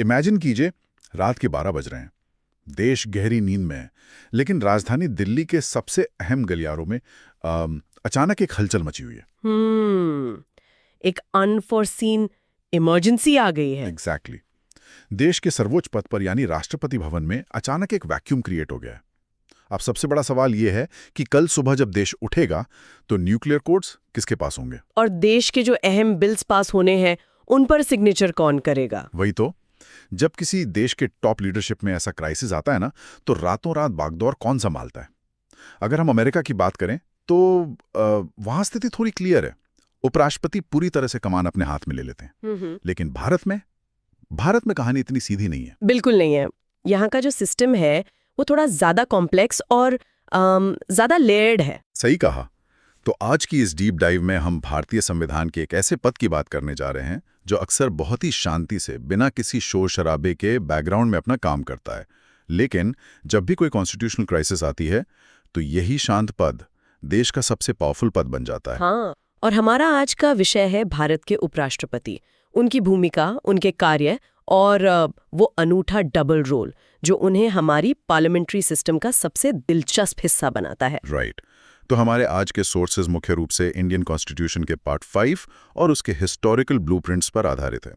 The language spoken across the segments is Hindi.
इमेजिन कीजिए, रात के 12 बज रहे हैं, देश गहरी नींद में है, लेकिन राजधानी दिल्ली के सबसे अहम गलियारों में अचानक एक हलचल मची हुई है। एक अनफोर्सीन इमरजेंसी आ गई है। एग्जैक्टली देश के सर्वोच्च पद पर यानी राष्ट्रपति भवन में अचानक एक वैक्यूम क्रिएट हो गया है। अब सबसे बड़ा सवाल यह है कि कल सुबह जब देश उठेगा तो न्यूक्लियर कोड्स किसके पास होंगे, और देश के जो अहम बिल्स पास होने हैं उन पर सिग्नेचर कौन करेगा। वही तो, जब किसी देश के टॉप लीडरशिप में ऐसा क्राइसिस आता है ना, तो रातों रात भागदौड़ कौन संभालता है। अगर हम अमेरिका की बात करें तो वहां स्थिति थोड़ी क्लियर है। उपराष्ट्रपति पूरी तरह से कमान अपने हाथ में ले लेते हैं। लेकिन भारत में कहानी इतनी सीधी नहीं है। बिल्कुल नहीं है। यहाँ का जो सिस्टम है वो थोड़ा ज्यादा कॉम्प्लेक्स और ज्यादा लेयर्ड है। सही कहा। तो आज की इस डीप डाइव में हम भारतीय संविधान के एक ऐसे पद की बात करने जा रहे हैं जो अक्सर बहुत ही शांति से, बिना किसी शोर शराबे के बैकग्राउंड में अपना काम करता है। लेकिन जब भी कोई कॉन्स्टिट्यूशनल क्राइसिस आती है तो यही शांत पद देश का सबसे पावरफुल पद बन जाता है। हाँ, और हमारा आज का विषय है भारत के उपराष्ट्रपति, उनकी भूमिका, उनके कार्य और वो अनूठा डबल रोल जो उन्हें हमारी पार्लियामेंट्री सिस्टम का सबसे दिलचस्प हिस्सा बनाता है। राइट। तो हमारे आज के सोर्सेज मुख्य रूप से इंडियन कॉन्स्टिट्यूशन के पार्ट 5 और उसके हिस्टोरिकल ब्लूप्रिंट्स पर आधारित है।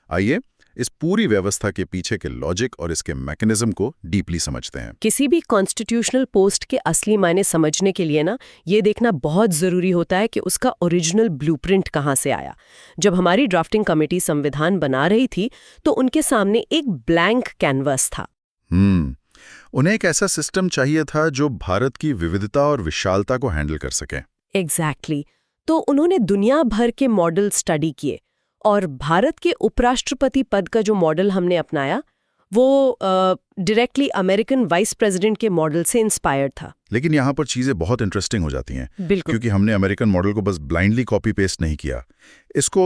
आइए इस पूरी व्यवस्था के पीछे के लॉजिक और इसके मैकेनिज्म को डीपली समझते हैं। किसी भी कॉन्स्टिट्यूशनल पोस्ट के असली मायने समझने के लिए ना ये देखना बहुत जरूरी होता है कि उसका ओरिजिनल ब्लूप्रिंट कहाँ से आया। जब हमारी ड्राफ्टिंग कमेटी संविधान बना रही थी तो उनके सामने एक ब्लैंक कैनवस था। उन्हें एक ऐसा सिस्टम चाहिए था जो भारत की विविधता और विशालता को हैंडल कर सके। एग्जैक्टली। तो उन्होंने दुनिया भर के मॉडल स्टडी किए और भारत के उपराष्ट्रपति पद का जो मॉडल हमने अपनाया वो डायरेक्टली अमेरिकन वाइस प्रेसिडेंट के मॉडल से इंस्पायर्ड था। लेकिन यहाँ पर चीजें बहुत इंटरेस्टिंग हो जाती हैं। बिल्कुल। क्योंकि हमने अमेरिकन मॉडल को बस ब्लाइंडली कॉपी पेस्ट नहीं किया। इसको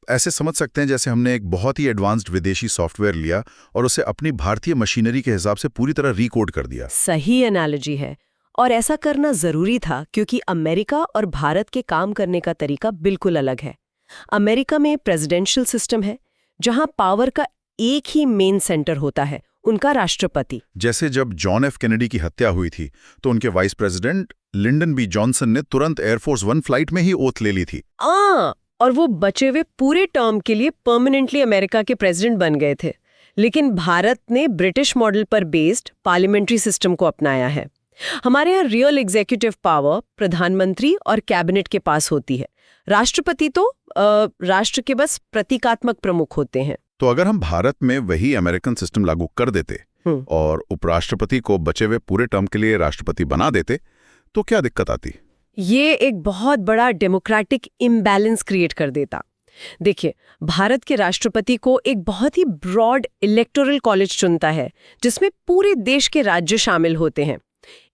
ऐसे समझ सकते हैं जैसे हमने एक बहुत ही एडवांस्ड विदेशी सॉफ्टवेयर लिया और उसे अपनी भारतीय मशीनरी के हिसाब से पूरी तरह रिकोड कर दिया। सही एनालॉजी है। और ऐसा करना जरूरी था क्योंकि अमेरिका और भारत के काम करने का तरीका बिल्कुल अलग है। अमेरिका में प्रेसिडेंशियल सिस्टम है जहां पावर का एक ही मेन सेंटर होता है, उनका राष्ट्रपति। जैसे जब जॉन एफ कैनेडी की हत्या हुई थी तो उनके vice president Lyndon B Johnson ने तुरंत एयरफोर्स 1 फ्लाइट में ही ओथ ले ली थी। और वो बचे हुए पूरे टर्म के लिए परमानेंटली अमेरिका के प्रेसिडेंट बन गए थे। लेकिन भारत ने ब्रिटिश मॉडल पर बेस्ड पार्लियामेंट्री सिस्टम को अपनाया है। हमारे यहाँ रियल एग्जीक्यूटिव पावर प्रधानमंत्री और कैबिनेट के पास होती है। राष्ट्रपति तो राष्ट्र के बस प्रतीकात्मक प्रमुख होते हैं। तो अगर हम भारत में वही अमेरिकन सिस्टम लागू कर देते और उपराष्ट्रपति को बचे हुए पूरे टर्म के लिए राष्ट्रपति बना देते तो क्या दिक्कत आती? ये एक बहुत बड़ा डेमोक्रेटिक इम्बैलेंस क्रिएट कर देता। देखिए, भारत के राष्ट्रपति को एक बहुत ही ब्रॉड इलेक्टोरल कॉलेज चुनता है जिसमें पूरे देश के राज्य शामिल होते हैं।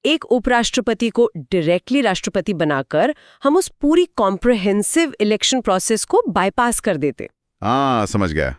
एक उपराष्ट्रपति को डायरेक्टली राष्ट्रपति बनाकर हम उस पूरी कॉम्प्रिहेंसिव इलेक्शन प्रोसेस को बाईपास कर देते। समझ गया।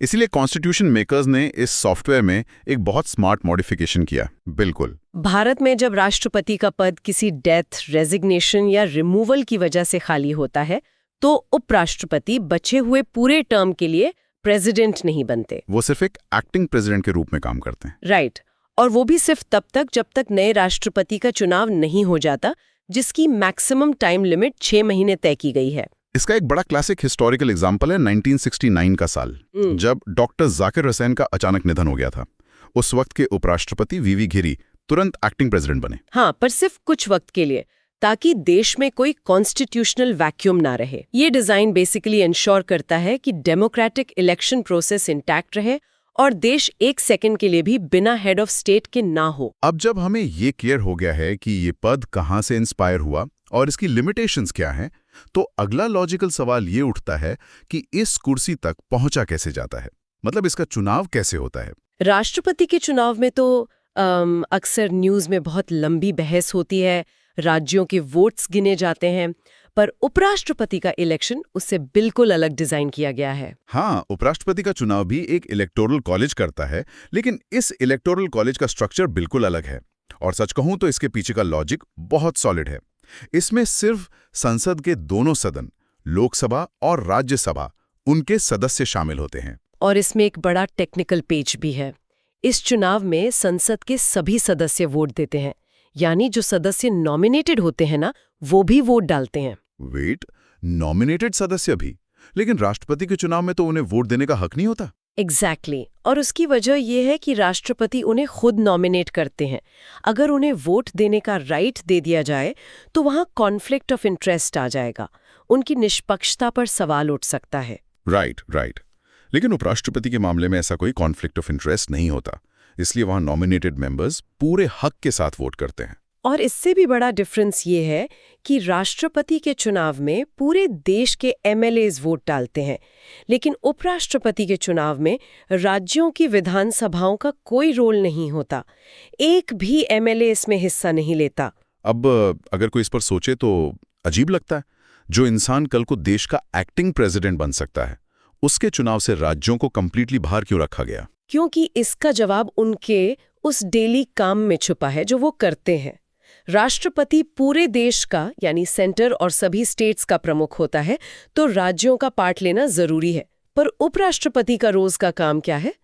इसलिए कॉन्स्टिट्यूशन मेकर्स ने इस सॉफ्टवेयर में एक बहुत स्मार्ट मॉडिफिकेशन किया। बिल्कुल। भारत में जब राष्ट्रपति का पद किसी डेथ, रेजिग्नेशन या रिमूवल की वजह से खाली होता है तो उपराष्ट्रपति बचे हुए पूरे टर्म के लिए प्रेसिडेंट नहीं बनते। वो सिर्फ एक एक्टिंग प्रेसिडेंट के रूप में काम करते हैं। राइट। और वो भी सिर्फ तब तक जब तक नए राष्ट्रपति का चुनाव नहीं हो जाता, जिसकी मैक्सिमम टाइम लिमिट 6 महीने तय की गई है। इसका एक बड़ा क्लासिक हिस्टोरिकल एग्जांपल है 1969 का साल, जब डॉक्टर जाकिर हुसैन का अचानक निधन हो गया था। उस वक्त के उपराष्ट्रपति वीवी गिरी तुरंत एक्टिंग प्रेसिडेंट बने। हाँ, पर सिर्फ कुछ वक्त के लिए, ताकि देश में कोई कॉन्स्टिट्यूशनल वैक्यूम ना रहे। ये डिजाइन बेसिकली इंश्योर करता है कि डेमोक्रेटिक इलेक्शन प्रोसेस इंटैक्ट रहे और देश एक सेकंड के लिए भी बिना हेड ऑफ स्टेट के ना हो। अब जब हमें ये क्लियर हो गया है कि ये पद कहाँ से इंस्पायर हुआ और इसकी लिमिटेशंस क्या हैं, तो अगला लॉजिकल सवाल ये उठता है कि इस कुर्सी तक पहुंचा कैसे जाता है। मतलब इसका चुनाव कैसे होता है। राष्ट्रपति के चुनाव में तो अक्सर न्यूज में बहुत लंबी बहस होती है, राज्यों के वोट्स गिने जाते हैं, पर उपराष्ट्रपति का इलेक्शन उससे बिल्कुल अलग डिजाइन किया गया है। हाँ, उपराष्ट्रपति का चुनाव भी एक इलेक्टोरल कॉलेज करता है, लेकिन इस इलेक्टोरल कॉलेज का स्ट्रक्चर बिल्कुल अलग है। और सच कहूं तो इसके पीछे का लॉजिक बहुत सॉलिड है। इसमें सिर्फ संसद के दोनों सदन, लोकसभा और राज्यसभा, उनके सदस्य शामिल होते हैं। और इसमें एक बड़ा टेक्निकल पेच भी है। इस चुनाव में संसद के सभी सदस्य वोट देते हैं, यानी जो सदस्य नॉमिनेटेड होते हैं ना, वो भी वोट डालते हैं। वेट, नॉमिनेटेड सदस्य भी? लेकिन राष्ट्रपति के चुनाव में तो उन्हें वोट देने का हक नहीं होता। एग्जैक्टली और उसकी वजह यह है कि राष्ट्रपति उन्हें खुद नॉमिनेट करते हैं। अगर उन्हें वोट देने का राइट दे दिया जाए तो वहां कॉन्फ्लिक्ट ऑफ इंटरेस्ट आ जाएगा, उनकी निष्पक्षता पर सवाल उठ सकता है। राइट। लेकिन उपराष्ट्रपति के मामले में ऐसा कोई कॉन्फ्लिक्ट ऑफ इंटरेस्ट नहीं होता, इसलिए वहां नॉमिनेटेड मेंबर्स पूरे हक के साथ वोट करते हैं। और इससे भी बड़ा डिफरेंस ये है कि राष्ट्रपति के चुनाव में पूरे देश के एमएलएज वोट डालते हैं, लेकिन उपराष्ट्रपति के चुनाव में राज्यों की विधानसभाओं का कोई रोल नहीं होता। एक भी एमएलए इसमें हिस्सा नहीं लेता। अब अगर कोई इस पर सोचे तो अजीब लगता है। जो इंसान कल को देश का एक्टिंग प्रेसिडेंट बन सकता है, उसके चुनाव से राज्यों को कंप्लीटली बाहर क्यों रखा गया? क्योंकि इसका जवाब उनके उस डेली काम में छुपा है जो वो करते हैं। राष्ट्रपति पूरे देश का यानी सेंटर और सभी स्टेट्स का प्रमुख होता है, तो राज्यों का पार्ट लेना जरूरी है। पर उपराष्ट्रपति का रोज का काम क्या है?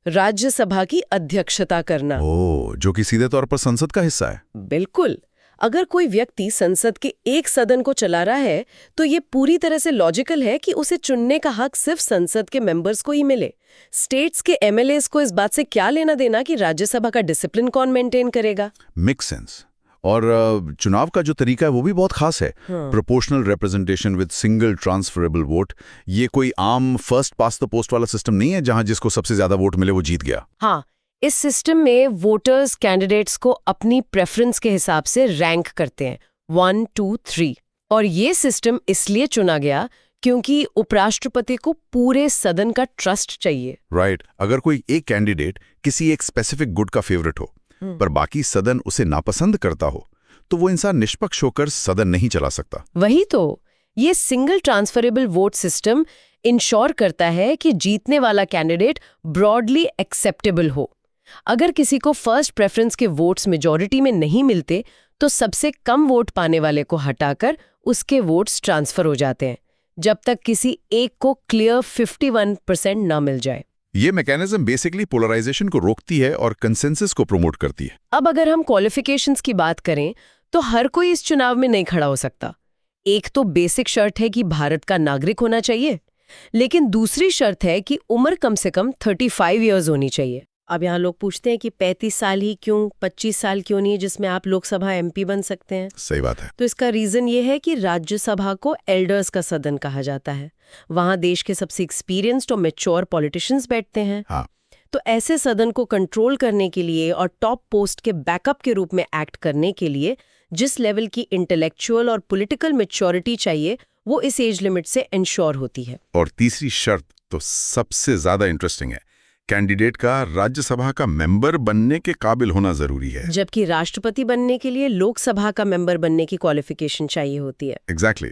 राज्यसभा की अध्यक्षता करना। जो कि सीधे तौर पर संसद का हिस्सा है। बिल्कुल। अगर कोई व्यक्ति संसद के एक सदन को चला रहा है तो ये पूरी तरह से लॉजिकल है कि उसे चुनने का हक सिर्फ संसद के मेंबर्स को ही मिले। स्टेट्स के एमएलएस को इस बात से क्या लेना देना कि राज्यसभा का डिसिप्लिन कौन मेंटेन करेगा? Make sense. और चुनाव का जो तरीका है वो भी बहुत खास है। Proportional representation with single transferable vote. ये कोई आम फर्स्ट पास द पोस्ट वाला सिस्टम नहीं है जहां जिसको सबसे ज्यादा वोट मिले वो जीत गया। हाँ, इस सिस्टम में वोटर्स कैंडिडेट्स को अपनी प्रेफरेंस के हिसाब से रैंक करते हैं 1, 2, 3। और ये सिस्टम इसलिए चुना गया क्योंकि उपराष्ट्रपति को पूरे सदन का ट्रस्ट चाहिए। राइट। अगर कोई एक कैंडिडेट किसी एक स्पेसिफिक गुड का फेवरेट हो पर बाकी सदन उसे नापसंद करता हो, तो वो इंसान निष्पक्ष होकर सदन नहीं चला सकता। वही तो, ये single transferable vote system ensure करता है कि जीतने वाला कैंडिडेट ब्रॉडली एक्सेप्टेबल हो। अगर किसी को फर्स्ट प्रेफरेंस के वोट्स मेजॉरिटी में नहीं मिलते तो सबसे कम वोट पाने वाले को हटाकर उसके वोट्स ट्रांसफर हो जाते हैं, जब तक किसी एक को क्लियर 51% ना मिल जाए। ये मैकेनिज्म बेसिकली पोलराइजेशन को रोकती है और कंसेंसस को प्रमोट करती है। अब अगर हम क्वालिफिकेशंस की बात करें तो हर कोई इस चुनाव में नहीं खड़ा हो सकता। एक तो बेसिक शर्त है कि भारत का नागरिक होना चाहिए, लेकिन दूसरी शर्त है कि उम्र कम से कम 35 इयर्स होनी चाहिए। अब यहाँ लोग पूछते हैं कि 35 साल ही क्यों, 25 साल क्यों नहीं, जिसमें आप लोकसभा एमपी बन सकते हैं? सही बात है। तो इसका रीजन ये है कि राज्यसभा को एल्डर्स का सदन कहा जाता है। वहां देश के सबसे एक्सपीरियंस्ड और मैच्योर पॉलिटिशियंस बैठते हैं। हाँ। तो ऐसे सदन को कंट्रोल करने के लिए और टॉप पोस्ट के बैकअप के रूप में एक्ट करने के लिए जिस लेवल की इंटेलेक्चुअल और पॉलिटिकल मैच्योरिटी चाहिए, वो इस एज लिमिट से इंश्योर होती है। और तीसरी शर्त तो सबसे ज्यादा इंटरेस्टिंग है, कैंडिडेट का राज्यसभा का मेंबर बनने के काबिल होना जरूरी है। जबकि राष्ट्रपति बनने के लिए लोकसभा का मेंबर बनने की क्वालिफिकेशन चाहिए होती है। एग्जैक्टली।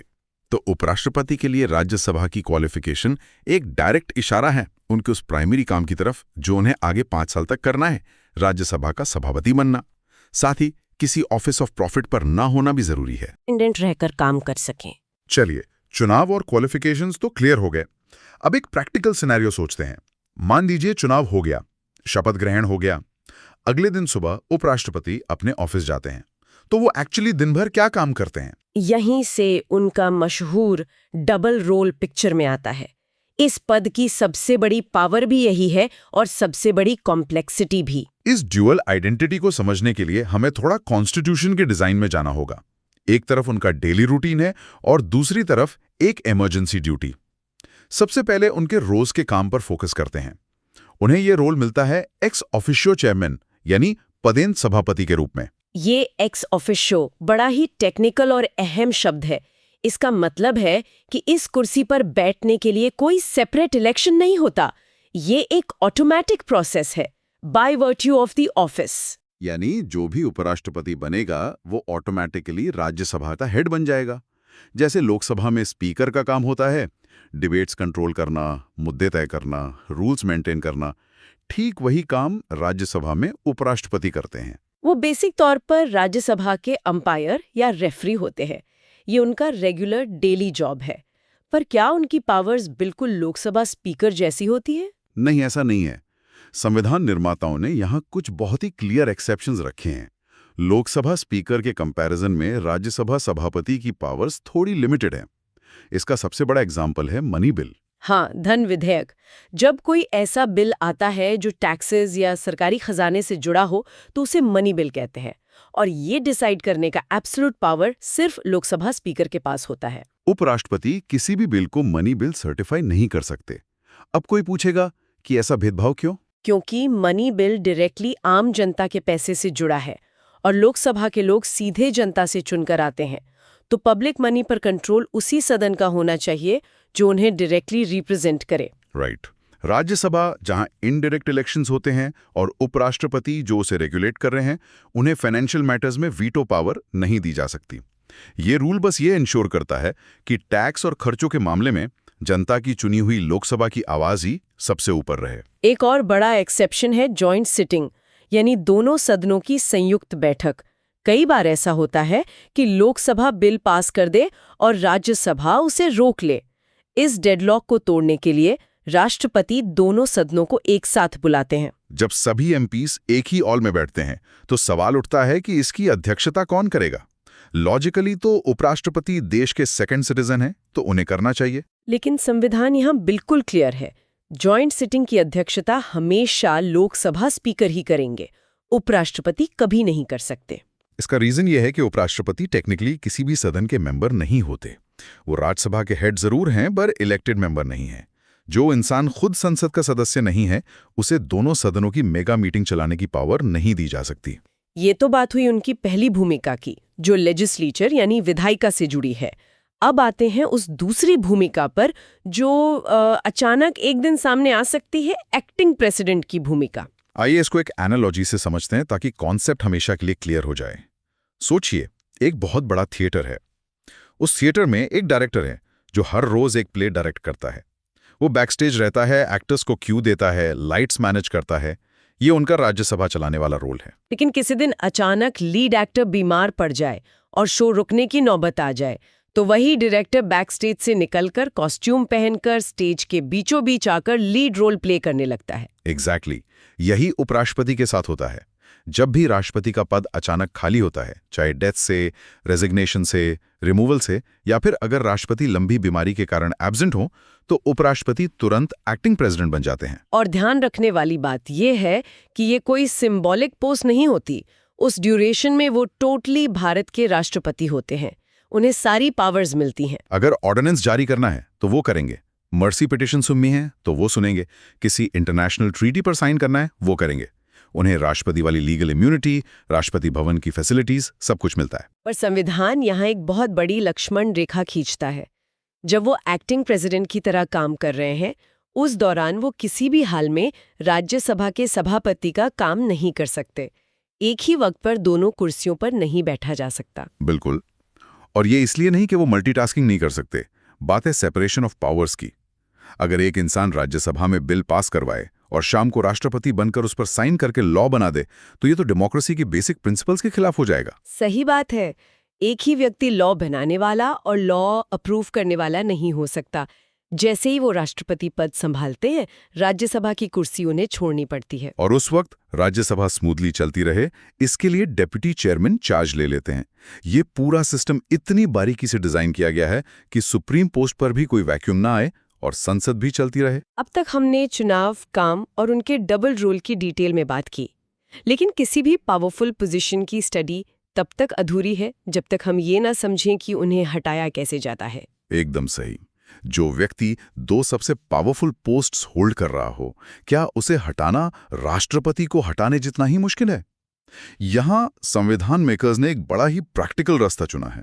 तो उपराष्ट्रपति के लिए राज्यसभा की क्वालिफिकेशन एक डायरेक्ट इशारा है उनके उस प्राइमरी काम की तरफ जो उन्हें आगे 5 साल तक करना है, राज्यसभा का सभापति बनना। साथ ही किसी ऑफिस ऑफ प्रॉफिट पर ना होना भी जरूरी है, इंडिपेंडेंट रहकर काम कर सकें। चलिए, चुनाव और क्वालिफिकेशंस तो क्लियर हो गए। अब एक प्रैक्टिकल सिनेरियो सोचते हैं। मान लीजिए चुनाव हो गया, शपथ ग्रहण हो गया, अगले दिन सुबह उपराष्ट्रपति अपने ऑफिस जाते हैं, तो वो एक्चुअली दिन भर क्या काम करते हैं? यहीं से उनका मशहूर डबल रोल पिक्चर में आता है। इस पद की सबसे बड़ी पावर भी यही है और सबसे बड़ी कॉम्प्लेक्सिटी भी। इस ड्यूअल आइडेंटिटी को समझने के लिए हमें थोड़ा कॉन्स्टिट्यूशन के डिजाइन में जाना होगा। एक तरफ उनका डेली रूटीन है और दूसरी तरफ एक इमरजेंसी ड्यूटी। सबसे पहले उनके रोज के काम पर फोकस करते हैं। उन्हें यह रोल मिलता है एक्स ऑफिशियो चेयरमैन यानी पदेन सभापति के रूप में। ये एक्स ऑफिशियो बड़ा ही टेक्निकल और अहम शब्द है। इसका मतलब है कि इस कुर्सी पर बैठने के लिए कोई सेपरेट इलेक्शन नहीं होता। ये एक ऑटोमेटिक प्रोसेस है by virtue of the office. यानी जो भी उपराष्ट्रपति बनेगा वो ऑटोमेटिकली राज्यसभा का हेड बन जाएगा। जैसे लोकसभा में स्पीकर का काम होता है डिबेट्स कंट्रोल करना, मुद्दे तय करना, रूल्स मेंटेन करना, ठीक वही काम राज्यसभा में उपराष्ट्रपति करते हैं। वो बेसिक तौर पर राज्यसभा के अंपायर या रेफरी होते हैं। ये उनका रेगुलर डेली जॉब है। पर क्या उनकी पावर्स बिल्कुल लोकसभा स्पीकर जैसी होती है? नहीं, ऐसा नहीं है। संविधान निर्माताओं ने यहाँ कुछ बहुत ही क्लियर एक्सेप्शंस रखे हैं। लोकसभा स्पीकर के कंपैरिजन में राज्यसभा सभापति की पावर्स थोड़ी लिमिटेड हैं। इसका सबसे बड़ा एग्जाम्पल है मनी बिल। हाँ, धन विधेयक। जब कोई ऐसा बिल आता है जो टैक्सेस या सरकारी खजाने से जुड़ा हो तो उसे मनी बिल कहते हैं, और ये डिसाइड करने का एब्सोल्यूट पावर सिर्फ लोकसभा स्पीकर के पास होता है। उपराष्ट्रपति किसी भी बिल को मनी बिल सर्टिफाई नहीं कर सकते। अब कोई पूछेगा कि ऐसा भेदभाव क्यों? क्योंकि मनी बिल डायरेक्टली आम जनता के पैसे से जुड़ा है और लोकसभा के लोग सीधे जनता से चुनकर आते हैं, तो पब्लिक मनी पर कंट्रोल उसी सदन का होना चाहिए जो उन्हें डायरेक्टली रिप्रेजेंट करे। राइट। राज्यसभा जहां इनडायरेक्ट इलेक्शंस होते हैं और उपराष्ट्रपति जो उसे रेगुलेट कर रहे हैं, उन्हें फाइनेंशियल मैटर्स में वीटो पावर नहीं दी जा सकती। ये रूल बस ये इंश्योर करता है कि टैक्स और खर्चों के मामले में जनता की चुनी हुई लोकसभा की आवाज ही सबसे ऊपर रहे। एक और बड़ा एक्सेप्शन है जॉइंट सिटिंग, यानी दोनों सदनों की संयुक्त बैठक। कई बार ऐसा होता है कि लोकसभा बिल पास कर दे और राज्यसभा उसे रोक ले। इस डेडलॉक को तोड़ने के लिए राष्ट्रपति दोनों सदनों को एक साथ बुलाते हैं। जब सभी एमपीस एक ही हॉल में बैठते हैं तो सवाल उठता है कि इसकी अध्यक्षता कौन करेगा। लॉजिकली तो उपराष्ट्रपति देश के सेकंड सिटीजन हैं, तो उन्हें करना चाहिए। लेकिन संविधान यहाँ बिल्कुल क्लियर है, जॉइंट सिटिंग की अध्यक्षता हमेशा लोकसभा स्पीकर ही करेंगे, उपराष्ट्रपति कभी नहीं कर सकते। इसका रीजन ये है कि उपराष्ट्रपति टेक्निकली किसी भी सदन के मेंबर नहीं होते। वो राज्यसभा के हेड जरूर हैं, पर इलेक्टेड मेंबर नहीं है। जो इंसान खुद संसद का सदस्य नहीं है, उसे दोनों सदनों की मेगा मीटिंग चलाने की पावर नहीं दी जा सकती। ये तो बात हुई उनकी पहली भूमिका की, जो लेजिस्लेचर यानी विधायिका से जुड़ी है। अब आते हैं उस दूसरी भूमिका पर जो अचानक एक दिन सामने आ सकती है, एक्टिंग प्रेसिडेंट की भूमिका। आइए इसको एक एनालॉजी से समझते हैं ताकि कॉन्सेप्ट हमेशा के लिए क्लियर हो जाए। सोचिए, एक बहुत बड़ा थिएटर है। उस थिएटर में एक डायरेक्टर है जो हर रोज एक प्ले डायरेक्ट करता है। वो बैकस्टेज रहता है, एक्टर्स को क्यू देता है, लाइट्स मैनेज करता है। ये उनका राज्यसभा चलाने वाला रोल है। लेकिन किसी दिन अचानक लीड एक्टर बीमार पड़ जाए और शो रुकने की नौबत आ जाए, तो वही डायरेक्टर बैकस्टेज से निकलकर कॉस्ट्यूम पहनकर स्टेज के बीचों बीच आकर लीड रोल प्ले करने लगता है। एग्जैक्टली यही उपराष्ट्रपति के साथ होता है। जब भी राष्ट्रपति का पद अचानक खाली होता है, चाहे डेथ से, रेजिग्नेशन से, रिमूवल से, या फिर अगर राष्ट्रपति लंबी बीमारी के कारण एब्सेंट हो, तो उपराष्ट्रपति तुरंत एक्टिंग प्रेसिडेंट बन जाते हैं। और ध्यान रखने वाली बात यह है कि ये कोई सिंबॉलिक पोस्ट नहीं होती। उस ड्यूरेशन में वो टोटली भारत के राष्ट्रपति होते हैं। उन्हें सारी पावर्स मिलती हैं। अगर ऑर्डिनेंस जारी करना है तो वो करेंगे, मर्सी पिटिशन सुननी है तो वो सुनेंगे, किसी इंटरनेशनल ट्रीटी पर साइन करना है वो करेंगे। उन्हें राष्ट्रपति वाली लीगल इम्यूनिटी, राष्ट्रपति भवन की फैसिलिटीज, सब कुछ मिलता है। पर संविधान यहाँ एक बहुत बड़ी लक्ष्मण रेखा खींचता है। जब वो एक्टिंग प्रेसिडेंट की तरह काम कर रहे हैं, उस दौरान वो किसी भी हाल में राज्यसभा के सभापति का काम नहीं कर सकते। एक ही वक्त पर दोनों कुर्सियों पर नहीं बैठा जा सकता। बिल्कुल। और ये इसलिए नहीं कि वो मल्टीटास्किंग नहीं कर सकते, बात है सेपरेशन ऑफ पावर्स की। अगर एक इंसान राज्यसभा में बिल पास करवाए और शाम को राष्ट्रपति बनकर उस पर साइन करके लॉ बना दे, तो ये तो डेमोक्रेसी की बेसिक प्रिंसिपल्स के खिलाफ हो जाएगा। सही बात है। एक ही व्यक्ति लॉ बनाने वाला और लॉ अप्रूव करने वाला नहीं हो सकता। जैसे ही वो राष्ट्रपति पद संभालते हैं, राज्यसभा की कुर्सी उन्हें छोड़नी पड़ती है। और उस वक्त राज्यसभा स्मूथली चलती रहे, इसके लिए डेप्यूटी चेयरमैन चार्ज ले लेते हैं। ये पूरा सिस्टम इतनी बारीकी से डिजाइन किया गया है कि सुप्रीम पोस्ट पर भी कोई वैक्यूम ना आए और संसद भी चलती रहे। अब तक हमने चुनाव, काम और उनके डबल रोल की डिटेल में बात की, लेकिन किसी भी पावरफुल पोजीशन की स्टडी तब तक अधूरी है जब तक हम ये ना समझें कि उन्हें हटाया कैसे जाता है। एकदम सही। जो व्यक्ति दो सबसे पावरफुल पोस्ट्स होल्ड कर रहा हो, क्या उसे हटाना राष्ट्रपति को हटाने जितना ही मुश्किल है? यहां संविधान मेकर्स ने एक बड़ा ही प्रैक्टिकल रास्ता चुना है।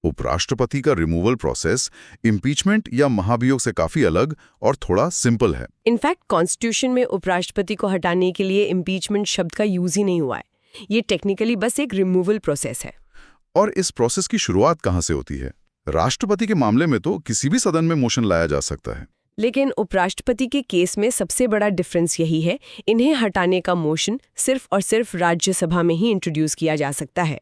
उपराष्ट्रपति का रिमूवल प्रोसेस इम्पीचमेंट या महाभियोग से काफी अलग और थोड़ा सिंपल है। इनफैक्ट कॉन्स्टिट्यूशन में उपराष्ट्रपति को हटाने के लिए इम्पीचमेंट शब्द का यूज ही नहीं हुआ है। ये टेक्निकली बस एक रिमूवल प्रोसेस है। और इस प्रोसेस की शुरुआत कहां से होती है? राष्ट्रपति के मामले में तो किसी भी सदन में मोशन लाया जा सकता है, लेकिन उपराष्ट्रपति के केस में सबसे बड़ा डिफरेंस यही है, इन्हें हटाने का मोशन सिर्फ और सिर्फ राज्यसभा में ही इंट्रोड्यूस किया जा सकता है।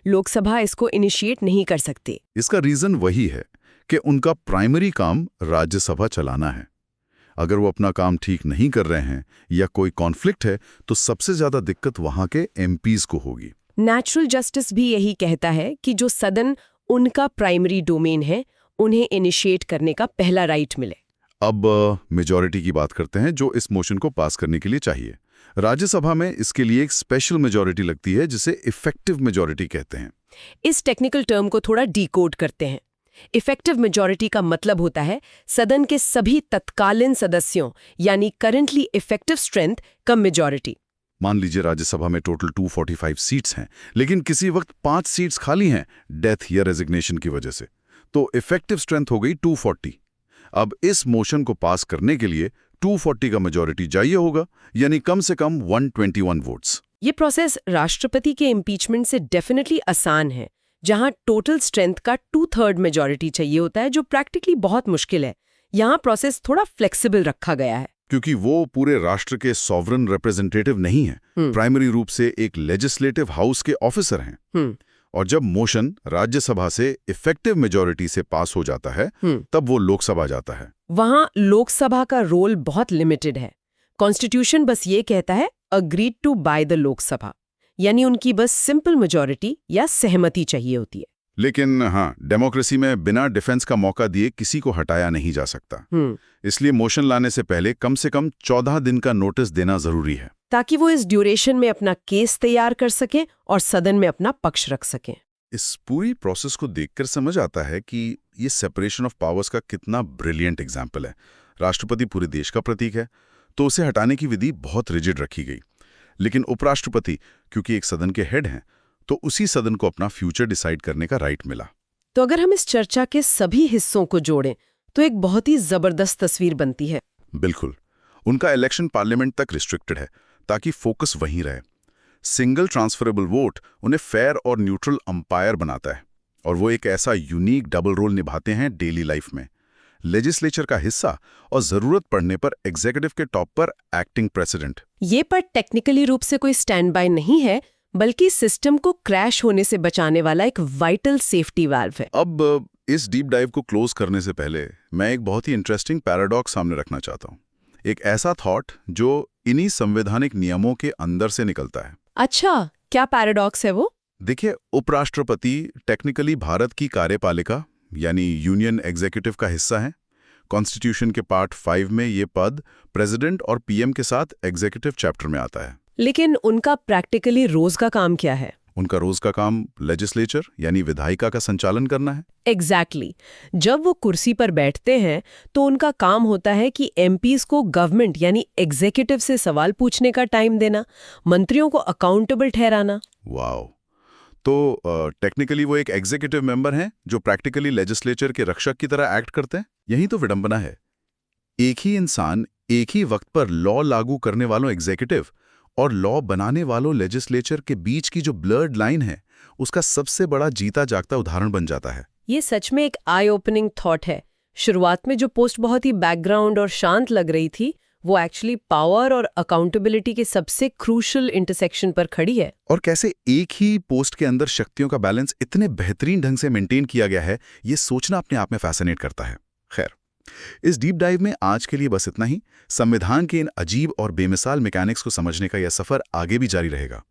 लोकसभा इसको इनिशिएट नहीं कर सकती। इसका रीजन वही है कि उनका प्राइमरी काम राज्यसभा चलाना है। अगर वो अपना काम ठीक नहीं कर रहे हैं या कोई कॉन्फ्लिक्ट है तो सबसे ज्यादा दिक्कत वहां के एमपीज को होगी। नेचुरल जस्टिस भी यही कहता है कि जो सदन उनका प्राइमरी डोमेन है, उन्हें इनिशिएट करने का पहला राइट मिले। अब मेजॉरिटी की बात करते हैं जो इस मोशन को पास करने के लिए चाहिए। राज्यसभा में इसके लिए एक स्पेशल मेजॉरिटी लगती है जिसे इफेक्टिव मेजॉरिटी कहते हैं। इस टेक्निकल टर्म को थोड़ा डिकोड करते हैं। इफेक्टिव मेजॉरिटी का मतलब होता है सदन के सभी तत्कालीन सदस्यों यानी करंटली इफेक्टिव स्ट्रेंथ का मेजॉरिटी। मान लीजिए राज्यसभा में टोटल 245 सीट्स हैं, लेकिन किसी वक्त 5 सीट्स खाली हैं डेथ या रेजिग्नेशन की वजह से, तो इफेक्टिव स्ट्रेंथ हो गई 240। अब इस मोशन को पास करने के लिए 240 का मेजॉरिटी चाहिए होगा, यानी कम से कम 121 वोट्स। ये प्रोसेस राष्ट्रपति के इम्पीचमेंट से डेफिनेटली आसान है, जहां टोटल स्ट्रेंथ का 2/3 मेजॉरिटी चाहिए होता है, जो प्रैक्टिकली बहुत मुश्किल है। यहाँ प्रोसेस थोड़ा फ्लेक्सिबल रखा गया है, क्योंकि वो पूरे राष्ट्र के सॉवरन रिप्रेजेंटेटिव नहीं है, प्राइमरी रूप से एक लेजिस्लेटिव हाउस के ऑफिसर हैं। और जब मोशन राज्यसभा से इफेक्टिव मेजॉरिटी से पास हो जाता है, तब वो लोकसभा जाता है। वहां लोकसभा का रोल बहुत लिमिटेड है। कॉन्स्टिट्यूशन बस ये कहता है agreed to by the Lok Sabha, यानी उनकी बस सिंपल मेजॉरिटी या सहमति चाहिए होती है। लेकिन हाँ, डेमोक्रेसी में बिना डिफेंस का मौका दिए किसी को हटाया नहीं जा सकता। इसलिए मोशन लाने से पहले कम से कम 14 दिन का नोटिस देना जरूरी है, ताकि वो इस ड्यूरेशन में अपना केस तैयार कर सकें और सदन में अपना पक्ष रख सकें। इस पूरी प्रोसेस को देखकर समझ आता है कि ये सेपरेशन ऑफ पावर्स का कितना ब्रिलियंट एग्जाम्पल है। राष्ट्रपति पूरे देश का प्रतीक है, तो उसे हटाने की विधि बहुत रिजिड रखी गई। लेकिन उपराष्ट्रपति क्योंकि एक सदन के हेड हैं, तो उसी सदन को अपना फ्यूचर डिसाइड करने का राइट मिला। तो अगर हम इस चर्चा के सभी हिस्सों को जोड़ें तो एक बहुत ही जबरदस्त तस्वीर बनती है। बिल्कुल। उनका इलेक्शन पार्लियामेंट तक रिस्ट्रिक्टेड है, ताकि फोकस वहीं रहे। सिंगल ट्रांसफरेबल वोट उन्हें फेयर और न्यूट्रल अंपायर बनाता है, और वो एक ऐसा यूनिक डबल रोल निभाते हैं डेली लाइफ में, लेजिस्लेचर का हिस्सा और जरूरत पड़ने पर एग्जीक्यूटिव के टॉप पर एक्टिंग प्रेसिडेंट। ये पर टेक्निकली रूप से कोई स्टैंड बाय नहीं है, बल्कि सिस्टम को क्रैश होने से बचाने वाला एक वाइटल सेफ्टी वाल्व है। अब इस डीप डाइव को क्लोज करने से पहले मैं एक बहुत ही इंटरेस्टिंग पैराडॉक्स सामने रखना चाहता हूँ। एक ऐसा थॉट जो इन्हीं संवैधानिक नियमों के अंदर से निकलता है। अच्छा, क्या पैराडॉक्स है वो? देखिए, उपराष्ट्रपति टेक्निकली भारत की कार्यपालिका यानी यूनियन एग्जीक्यूटिव का हिस्सा है। कॉन्स्टिट्यूशन के पार्ट 5 में ये पद प्रेसिडेंट और पीएम के साथ एग्जीक्यूटिव चैप्टर में आता है। लेकिन उनका प्रैक्टिकली रोज का काम क्या है? उनका रोज का काम लेजिस्लेचर यानी विधायिका का संचालन करना है। एग्जैक्टली। जब वो कुर्सी पर बैठते हैं तो उनका काम होता है कि एमपीज को गवर्नमेंट यानी एग्जीक्यूटिव से सवाल पूछने का टाइम देना, मंत्रियों को अकाउंटेबल ठहराना। वाओ! तो टेक्निकली वो एक एग्जीक्यूटिव मेंबर हैं जो प्रैक्टिकली लेजिस्लेचर के रक्षक की तरह एक्ट करते हैं। यही तो विडंबना है। एक ही इंसान एक ही वक्त पर लॉ लागू करने वालों एग्जीक्यूटिव और लॉ बनाने वालों लेजिस्लेचर के बीच की जो ब्लर्ड लाइन है, उसका सबसे बड़ा जीता जागता उदाहरण बन जाता है। ये सच में एक आई ओपनिंग थॉट है। शुरुआत में जो पोस्ट बहुत ही बैकग्राउंड और शांत लग रही थी, वो एक्चुअली पावर और अकाउंटेबिलिटी के सबसे क्रूशल इंटरसेक्शन पर खड़ी है। और कैसे एक ही पोस्ट के अंदर शक्तियों का बैलेंस इतने बेहतरीन ढंग से मेंटेन किया गया है, ये सोचना अपने आप में फैसिनेट करता है। खैर, इस डीप डाइव में आज के लिए बस इतना ही। संविधान के इन अजीब और बेमिसाल मैकेनिक्स को समझने का यह सफर आगे भी जारी रहेगा।